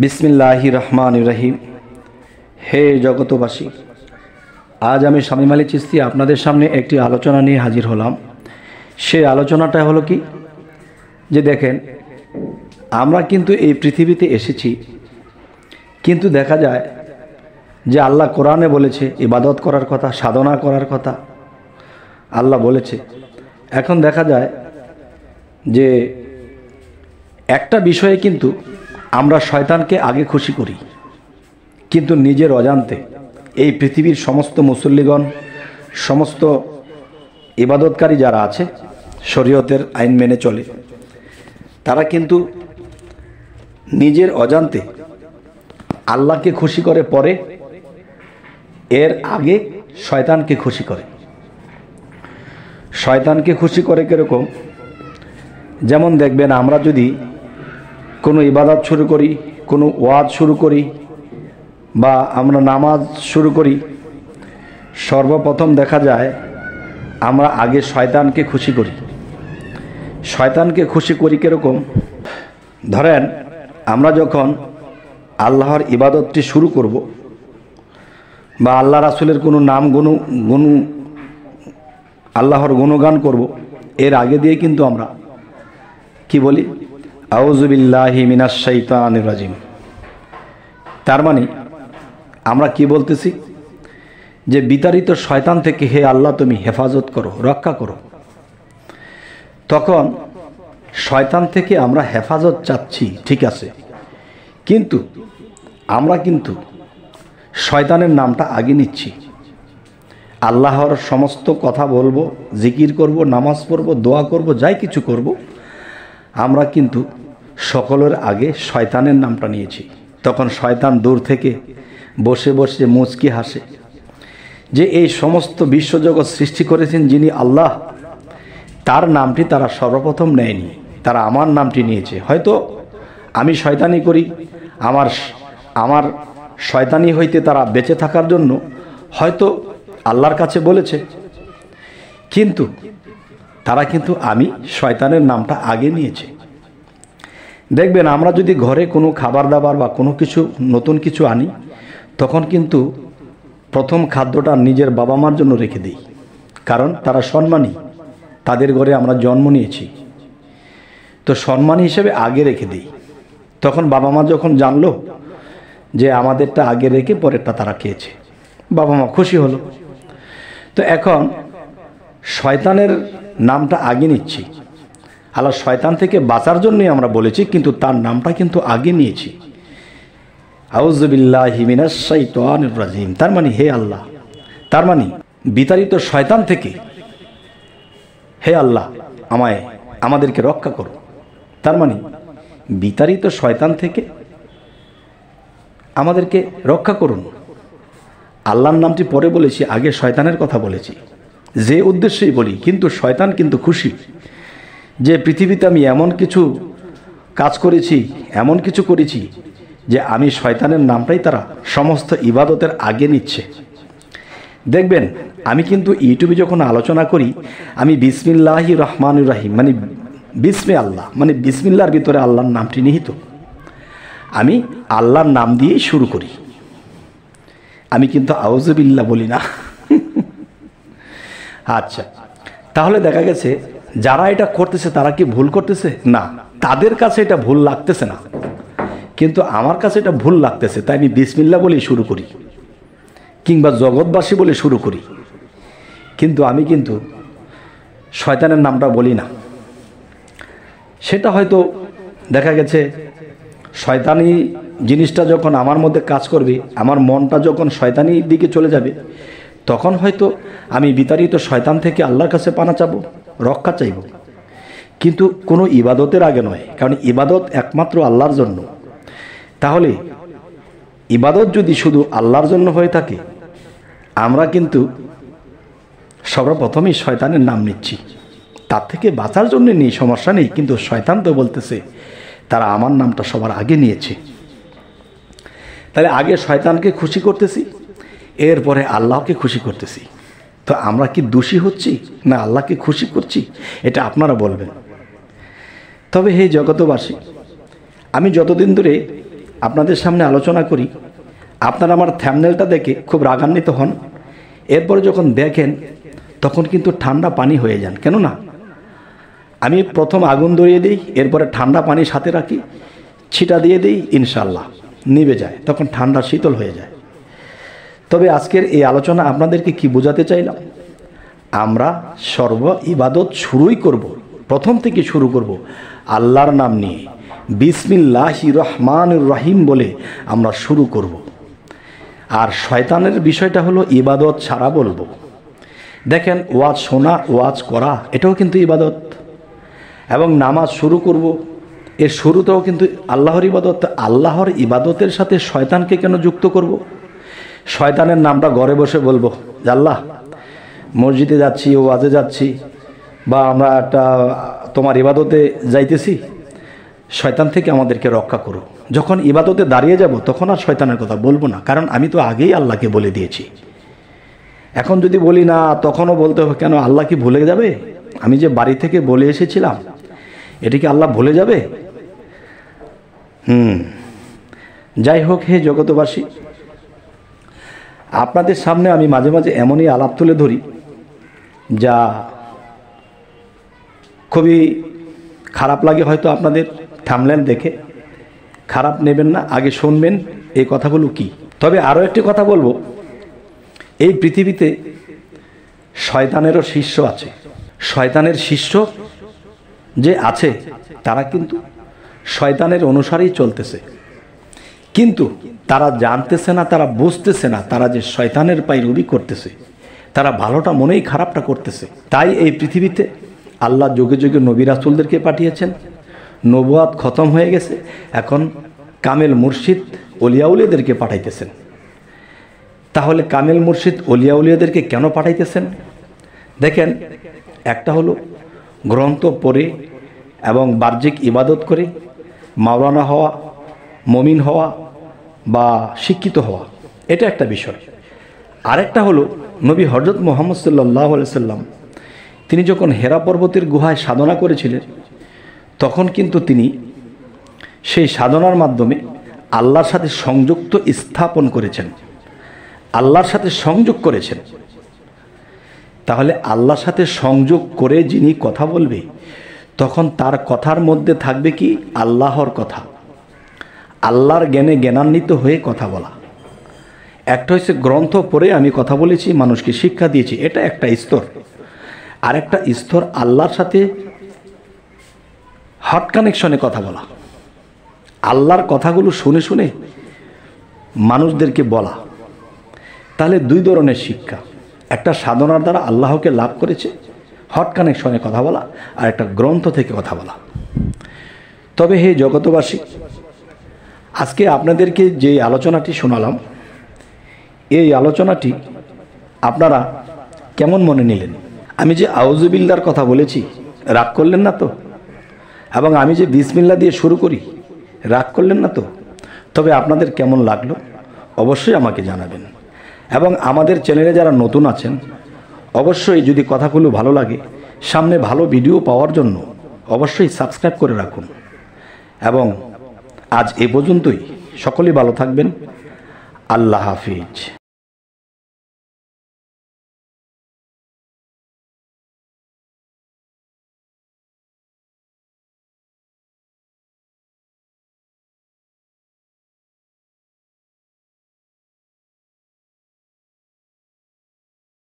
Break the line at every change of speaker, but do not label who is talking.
বিসমিল্লাহির রহমানির রহিম। হে জগতবাসী, আজ আমি শামীম আলী চিশতি আপনাদের সামনে একটি আলোচনা নিয়ে হাজির হলাম। সেই আলোচনাটা হলো কি, যে দেখেন, আমরা কিন্তু এই পৃথিবীতে এসেছি, কিন্তু দেখা যায় যে আল্লাহ কোরআনে বলেছে ইবাদত করার কথা, সাধনা করার কথা আল্লাহ বলেছে। এখন দেখা যায় যে একটা বিষয়ে কিন্তু আমরা শয়তানকে আগে খুশি করি, কিন্তু নিজের অজান্তে এই পৃথিবীর সমস্ত মুসল্লিগণ, সমস্ত ইবাদতকারী যারা আছে, শরীয়তের আইন মেনে চলে, তারা কিন্তু নিজের অজান্তে আল্লাহকে খুশি করে পরে, এর আগে শয়তানকে খুশি করে। শয়তানকে খুশি করে কীরকম? যেমন দেখবেন, আমরা যদি কোনো ইবাদত শুরু করি, কোনো ওয়াজ শুরু করি, বা আমরা নামাজ শুরু করি, সর্বপ্রথম দেখা যায় আমরা আগে শয়তানকে খুশি করি। শয়তানকে খুশি করি কীরকম? ধরেন, আমরা যখন আল্লাহর ইবাদতটি শুরু করব, বা আল্লাহ রাসূলের কোনো নাম গুণ আল্লাহর গুণগান করব, এর আগে দিয়ে কিন্তু আমরা কি বলি? আউযু বিল্লাহি মিনাশ শাইতানির রাজিম। তার মানে আমরা কি বলতেছি? যে বিতাড়িত শয়তান থেকে হে আল্লাহ তুমি হেফাজত করো, রক্ষা করো। তখন শয়তান থেকে আমরা হেফাজত চাচ্ছি, ঠিক আছে, কিন্তু আমরা কিন্তু শয়তানের নামটা আগে নিচ্ছি। আল্লাহর সমস্ত কথা বলবো, জিকির করব, নামাজ পড়ব, দোয়া করব, যাই কিছু করব, আমরা কিন্তু সকলের আগে শয়তানের নামটা নিয়েছি। তখন শয়তান দূর থেকে বসে বসে মুচকি হাসে যে এই সমস্ত বিশ্বজগৎ সৃষ্টি করেছেন যিনি আল্লাহ, তার নামটি তারা সর্বপ্রথম নেয়নি, তারা আমার নামটি নিয়েছে। হয়তো আমি শয়তানি করি, আমার শয়তানি হইতে তারা বেঁচে থাকার জন্য হয়তো আল্লাহর কাছে বলেছে, কিন্তু তারা কিন্তু আমি শয়তানের নামটা আগে নিয়েছে। দেখবেন, আমরা যদি ঘরে কোনো খাবার দাবার বা কোনো কিছু নতুন কিছু আনি, তখন কিন্তু প্রথম খাদ্যটা নিজের বাবা মার জন্য রেখে দিই, কারণ তারা সম্মানী, তাদের ঘরে আমরা জন্ম নিয়েছি, তো সম্মানী হিসেবে আগে রেখে দিই। তখন বাবা মা যখন জানলো যে আমাদেরটা আগে রেখে পরেরটা তারা খেয়েছে, বাবা মা খুশি হলো। তো এখন শয়তানের নামটা আগে নিচ্ছি। আল্লাহ শয়তান থেকে বাঁচার জন্যই আমরা বলেছি, কিন্তু তার নামটা কিন্তু আগে নিয়েছি। আউযু বিল্লাহি মিনাশ শাইতানির রাজিম। তার মানে হে আল্লাহ, তার মানে বিতাড়িত শয়তান থেকে হে আল্লাহ আমাদেরকে রক্ষা করো। তার মানে বিতাড়িত শয়তান থেকে আমাদেরকে রক্ষা করুন। আল্লাহর নামটি পরে বলেছি, আগে শয়তানের কথা বলেছি, যে উদ্দেশ্যেই বলি। কিন্তু শয়তান কিন্তু খুশি যে পৃথিবীতে আমি এমন কিছু কাজ করেছি, এমন কিছু করেছি যে আমি শয়তানের নামটাই তারা সমস্ত ইবাদতের আগে নিচ্ছে। দেখবেন, আমি কিন্তু ইউটিউবে যখন আলোচনা করি, আমি বিসমিল্লাহির রহমানির রহিম মানে বিসমে আল্লাহ, মানে বিসমিল্লাহর ভিতরে আল্লাহর নামটি নিহিত, আমি আল্লাহর নাম দিয়েই শুরু করি। আমি কিন্তু আউযু বিল্লাহ বলি না। আচ্ছা, তাহলে দেখা গেছে যারা এটা করতেছে তারা কি ভুল করতেছে? না, তাদের কাছে এটা ভুল লাগতেছে না, কিন্তু আমার কাছে এটা ভুল লাগতেছে। তাই আমি বিসমিল্লাহ বলে শুরু করি, কিংবা জগৎবাসী বলে শুরু করি, কিন্তু আমি কিন্তু শয়তানের নামটা বলি না। সেটা হয়তো দেখা গেছে শয়তানি জিনিসটা যখন আমার মধ্যে কাজ করবে, আমার মনটা যখন শয়তানির দিকে চলে যাবে, তখন হয়তো আমি বিতাড়িত শয়তান থেকে আল্লাহর কাছে পানা চাবো, রক্ষা চাইব, কিন্তু কোনো ইবাদতের আগে নয়, কারণ ইবাদত একমাত্র আল্লাহর জন্য। তাহলে ইবাদত যদি শুধু আল্লাহর জন্য হয়ে থাকে, আমরা কিন্তু সর্বপ্রথমেই শয়তানের নাম নিচ্ছি। তার থেকে বাঁচার জন্য নেই, সমস্যা নেই, কিন্তু শয়তান তো বলতেছে তারা আমার নামটা সবার আগে নিয়েছে। তাহলে আগে শয়তানকে খুশি করতেছি, এরপরে আল্লাহকে খুশি করতেছি। তো আমরা কি দোষী হচ্ছি না আল্লাহকে খুশি করছি? এটা আপনারা বলবেন। তবে হে জগতবাসী, আমি যতদিন ধরে আপনাদের সামনে আলোচনা করি, আপনারা আমার থ্যাম্বনেলটা দেখে খুব রাগান্বিত হন, এরপরে যখন দেখেন তখন কিন্তু ঠান্ডা পানি হয়ে যান। কেননা আমি প্রথম আগুন ধরিয়ে দিই, এরপরে ঠান্ডা পানি সাথে রাখি, ছিটা দিয়ে দিই, ইনশাল্লাহ নিভে যায়, তখন ঠান্ডা শীতল হয়ে যায়। তবে আজকের এই আলোচনা আপনাদেরকে কি বোঝাতে চাইলাম, আমরা সর্ব ইবাদত শুরুই করব, প্রথম থেকে শুরু করব আল্লাহর নাম নিয়ে, বিসমিল্লাহির রহমানির রহিম বলে আমরা শুরু করব। আর শয়তানের বিষয়টা হলো ইবাদত ছাড়া বলবো। দেখেন, ওয়াজ শোনা, ওয়াজ করা, এটাও কিন্তু ইবাদত। এবং নামাজ শুরু করব, এর শুরুতেও কিন্তু আল্লাহর ইবাদত। আল্লাহর ইবাদতের সাথে শয়তানকে কেন যুক্ত করব? শয়তানের নামটা ঘরে বসে বলবো যে আল্লাহ, মসজিদে যাচ্ছি, ওয়াজে যাচ্ছি, বা আমরা একটা তোমার ইবাদতে যাইতেছি, শয়তান থেকে আমাদেরকে রক্ষা করো। যখন ইবাদতে দাঁড়িয়ে যাব তখন আর শয়তানের কথা বলবো না, কারণ আমি তো আগেই আল্লাহকে বলে দিয়েছি। এখন যদি বলি না, তখনও বলতে হবে কেন? আল্লাহ কি ভুলে যাবে? আমি যে বাড়ি থেকে বলে এসেছিলাম, এটা কি আল্লাহ ভুলে যাবে? যাই হোক, হে জগতবাসী, আপনাদের সামনে আমি মাঝে মাঝে এমনই আলাপ তুলে ধরি যা খুবই খারাপ লাগে হয়তো আপনাদের। থাম্বনেল দেখে খারাপ নেবেন না, আগে শুনবেন এই কথাগুলো কি। তবে আরও একটি কথা বলবো, এই পৃথিবীতে শয়তানেরও শিষ্য আছে। শয়তানের শিষ্য যে আছে তারা কিন্তু শয়তানের অনুসারেই চলতেছে, কিন্তু তারা জানতেছে না, তারা বুঝতেছে না, তারা যে শয়তানের পায়রবি করতেছে, তারা ভালোটা মনেই খারাপটা করতেছে। তাই এই পৃথিবীতে আল্লাহ যুগে যুগে নবী রাসূলদেরকে পাঠিয়েছেন, নবুয়াত খতম হয়ে গেছে, এখন কামেল মুর্শিদ অলিয়াউলিয়াদেরকে পাঠাইতেছেন। তাহলে কামেল মুর্শিদ অলিয়াউলিয়াদেরকে কেন পাঠাইতেছেন? দেখেন, একটা হলো গ্রন্থ পড়ে এবং বাহ্যিক ইবাদত করে মাওলানা হওয়া, মমিন হওয়া বা শিক্ষিত হওয়া, এটা একটা বিষয়। আরেকটা হলো নবী হযরত মুহাম্মদ সাল্লাল্লাহু আলাইহি সাল্লাম তিনি যখন হেরা পর্বতের গুহায় সাধনা করেছিলেন, তখন কিন্তু তিনি সেই সাধনার মাধ্যমে আল্লাহর সাথে সংযুক্ত স্থাপন করেছেন, আল্লাহর সাথে সংযোগ করেছেন। তাহলে আল্লাহর সাথে সংযোগ করে যিনি কথা বলবে, তখন তার কথার মধ্যে থাকবে কি? আল্লাহর কথা, আল্লাহর জ্ঞানে জ্ঞানান্বিত হয়ে কথা বলা। একটা হচ্ছে গ্রন্থ পড়ে আমি কথা বলেছি, মানুষকে শিক্ষা দিয়েছি, এটা একটা স্তর। আরেকটা স্তর আল্লাহর সাথে হট কানেকশনে কথা বলা, আল্লাহর কথাগুলো শুনে শুনে মানুষদেরকে বলা। তাহলে দুই ধরনের শিক্ষা, একটা সাধনার দ্বারা আল্লাহকে লাভ করেছে, হট কানেকশনে কথা বলা, আর একটা গ্রন্থ থেকে কথা বলা। তবে হে জগতবাসী, আজকে আপনাদেরকে যে আলোচনাটি শোনালাম, এই আলোচনাটি আপনারা কেমন মনে নিলেন? আমি যে আউযুবিল্লাহর কথা বলেছি, রাগ করলেন না তো? এবং আমি যে বিসমিল্লাহ দিয়ে শুরু করি, রাগ করলেন না তো? তবে আপনাদের কেমন লাগলো অবশ্যই আমাকে জানাবেন। এবং আমাদের চ্যানেলে যারা নতুন আছেন, অবশ্যই যদি কথাগুলো ভালো লাগে, সামনে ভালো ভিডিও পাওয়ার জন্য অবশ্যই সাবস্ক্রাইব করে রাখুন। এবং আজ এ পর্যন্তই, সকলেই ভালো থাকবেন। আল্লাহ হাফিজ।